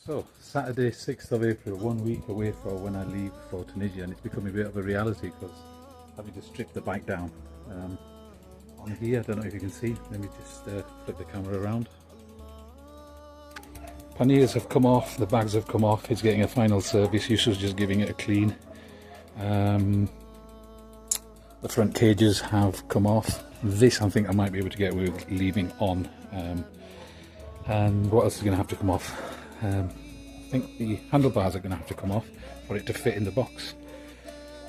So, Saturday 6th of April, 1 week away from when I leave for Tunisia, and it's becoming a bit of a reality because having to strip the bike down. On here, I don't know if you can see, let me just flip the camera around. Panniers have come off, the bags have come off, it's getting a final service. Yusuf's just giving it a clean. The front cages have come off. This I think I might be able to get away with leaving on. And what else is going to have to come off? I think the handlebars are going to have to come off for it to fit in the box.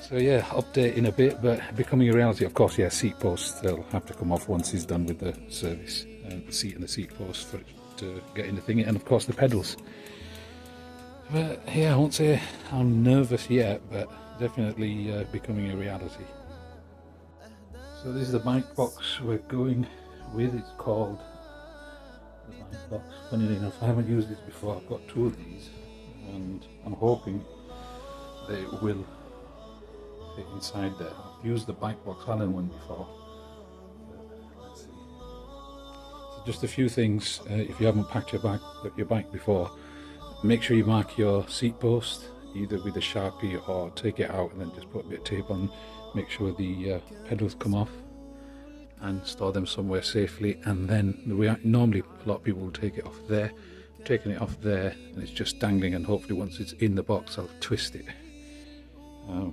So yeah, update in a bit, but becoming a reality. Of course, yeah, seat posts, they'll have to come off once he's done with the service. The seat and the seat post for it to get in the thing, and of course the pedals. But yeah, I won't say I'm nervous yet, but definitely becoming a reality. So this is the bike box we're going with. It's called the bike box. Funnily enough, I haven't used this before. I've got two of these, and I'm hoping that it will fit inside there. I've used the bike box Allen one before. Let's see. So just a few things. If you haven't packed your bike before, make sure you mark your seat post either with a Sharpie or take it out and then just put a bit of tape on. Make sure the pedals come off and store them somewhere safely. And then normally a lot of people will take it off there. I'm taking it off there and it's just dangling, and hopefully once it's in the box I'll twist it.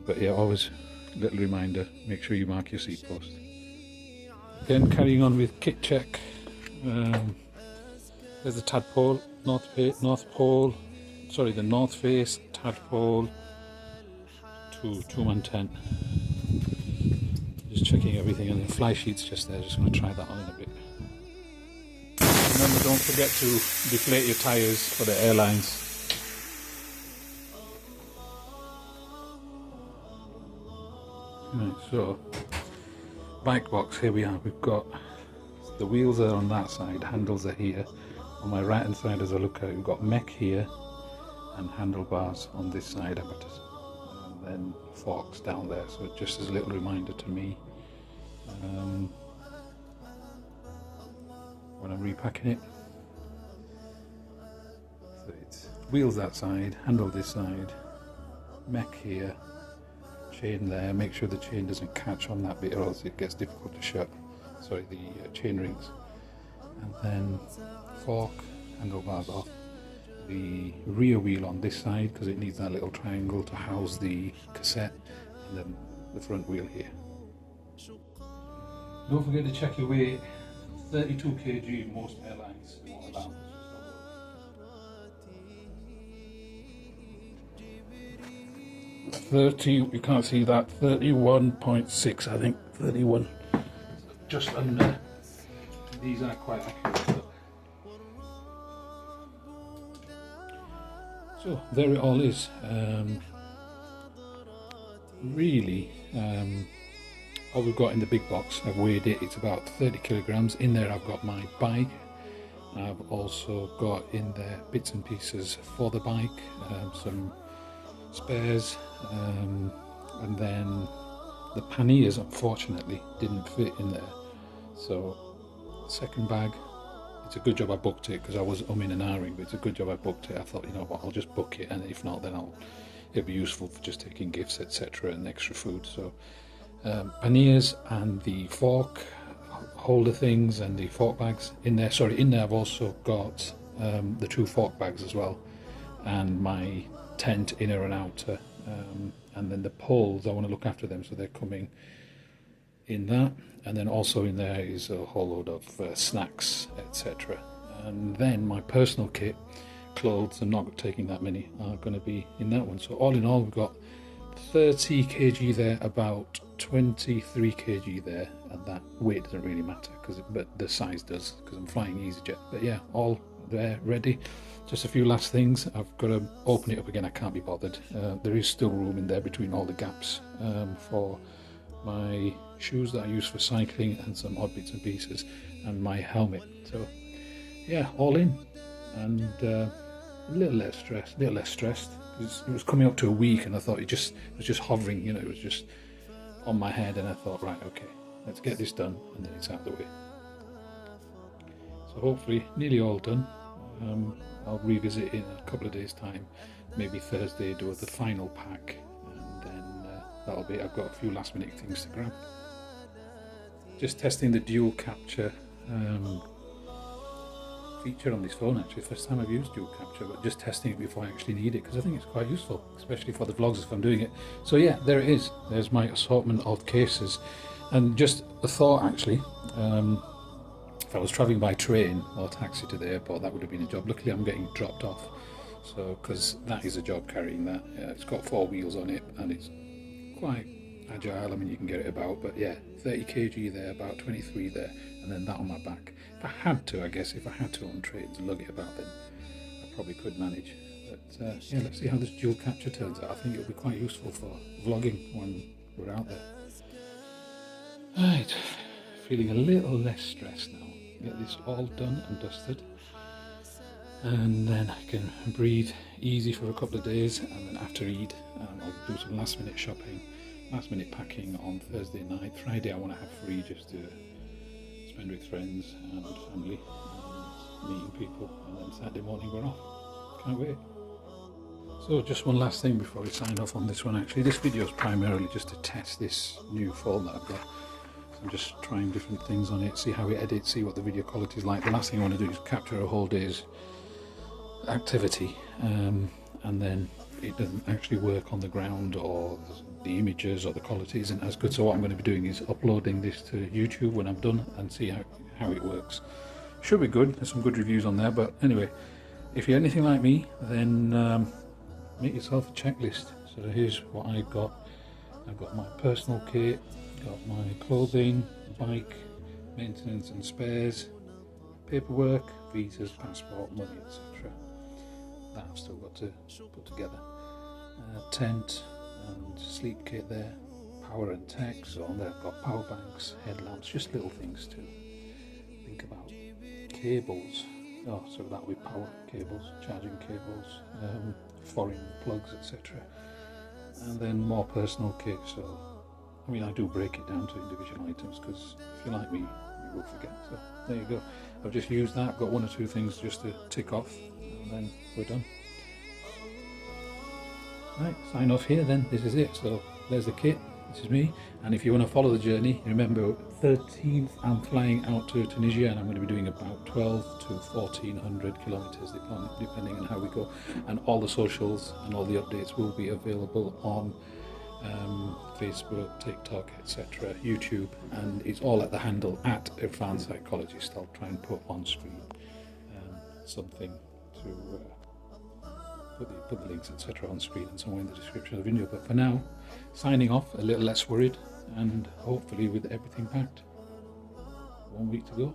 But yeah, always a little reminder, make sure you mark your seat post. Again, carrying on with kit check. There's the tadpole, the North Face tadpole to 2-man tent. Just checking everything, and the fly sheet's just there. Just going to try that on in a bit. Remember, don't forget to deflate your tyres for the airlines. Right, so bike box, here we are. We've got the wheels are on that side, handles are here. On my right hand side, as I look at it, we've got mech here and handlebars on this side, and then forks down there. So just as a little reminder to me when I'm repacking it. So it's wheels that side, handle this side, mech here, chain there. Make sure the chain doesn't catch on that bit or else it gets difficult to shut. Sorry, the chain rings. And then fork, handlebars off. The rear wheel on this side because it needs that little triangle to house the cassette, and then the front wheel here. Don't forget to check your weight. 32 kg most airlines won't allow. 30, you can't see that, 31.6 I think, 31, just under. These are quite accurate though. So there it all is. Really, all we've got in the big box, I've weighed it, it's about 30 kilograms. In there I've got my bike. I've also got in there bits and pieces for the bike, some spares, and then the panniers unfortunately didn't fit in there. So second bag, it's a good job I booked it because I was umming and ahhing, but it's a good job I booked it. I thought, you know what, I'll just book it, and if not, then it'll be useful for just taking gifts, etc., and extra food. So panniers and the fork holder things and the fork bags in there. Sorry, in there I've also got the 2 fork bags as well, and my tent inner and outer, and then the poles, I want to look after them, so they're coming in that. And then also in there is a whole load of snacks, etc. And then my personal kit, clothes, I'm not taking that many, are going to be in that one. So all in all, we've got 30 kg there, about 23 kg there, and that weight doesn't really matter, but the size does because I'm flying EasyJet. But yeah, all there ready. Just a few last things. I've got to open it up again, I can't be bothered. There is still room in there between all the gaps for my shoes that I use for cycling and some odd bits and pieces, and my helmet. So yeah, all in, and a little less stressed. It was coming up to a week, and I thought it was just hovering, you know, it was just on my head, and I thought, right, okay, let's get this done, and then it's out of the way. So hopefully nearly all done. I'll revisit in a couple of days' time, maybe Thursday, do the final pack, and then that'll be. I've got a few last minute things to grab. Just testing the dual capture feature on this phone. Actually, first time I've used dual capture, but just testing it before I actually need it, because I think it's quite useful, especially for the vlogs if I'm doing it. So yeah, there it is. There's my assortment of cases, and just a thought actually. If I was travelling by train or taxi to the airport, that would have been a job. Luckily, I'm getting dropped off, so because that is a job carrying that. It's got 4 wheels on it, and it's quite agile. I mean, you can get it about, but yeah, 30 kg there, about 23 there, and then that on my back. If I had to, I guess, if I had to on trains lug it about, then I probably could manage. But yeah, let's see how this dual capture turns out. I think it'll be quite useful for vlogging when we're out there. Right, feeling a little less stressed now. Get this all done and dusted, and then I can breathe easy for a couple of days, and then after Eid I'll do some last minute shopping, last minute packing on Thursday night. Friday I want to have free just to spend with friends and family and meeting people, and then Saturday morning we're off. Can't wait. So just one last thing before we sign off on this one. Actually, this video is primarily just to test this new phone that I've got. I'm just trying different things on it, see how it edits, see what the video quality is like. The last thing I want to do is capture a whole day's activity, and then it doesn't actually work on the ground, or the images or the quality isn't as good. So what I'm going to be doing is uploading this to YouTube when I'm done and see how it works. Should be good. There's some good reviews on there. But anyway, if you're anything like me, then make yourself a checklist. So here's what I've got. I've got my personal kit, got my clothing, bike, maintenance and spares, paperwork, visas, passport, money, etc. That I've still got to put together. Tent and sleep kit there, power and tech, so on there I've got power banks, headlamps, just little things to think about. Cables, so that will be power cables, charging cables, foreign plugs, etc. And then more personal kit, so I mean, I do break it down to individual items, because if you're like me, you will forget. So there you go. I've just used that. I've got 1 or 2 things just to tick off, and then we're done. Right, sign off here then. This is it. So there's the kit. This is me. And if you want to follow the journey, remember 13th I'm flying out to Tunisia, and I'm going to be doing about 12 to 1400 kilometers depending on how we go. And all the socials and all the updates will be available on Facebook, TikTok, etc., YouTube, and it's all at the handle at Advanced Psychologist. I'll try and put on screen something to put the links, etc., on screen and somewhere in the description of the video. But for now, signing off, a little less worried, and hopefully with everything packed. 1 week to go.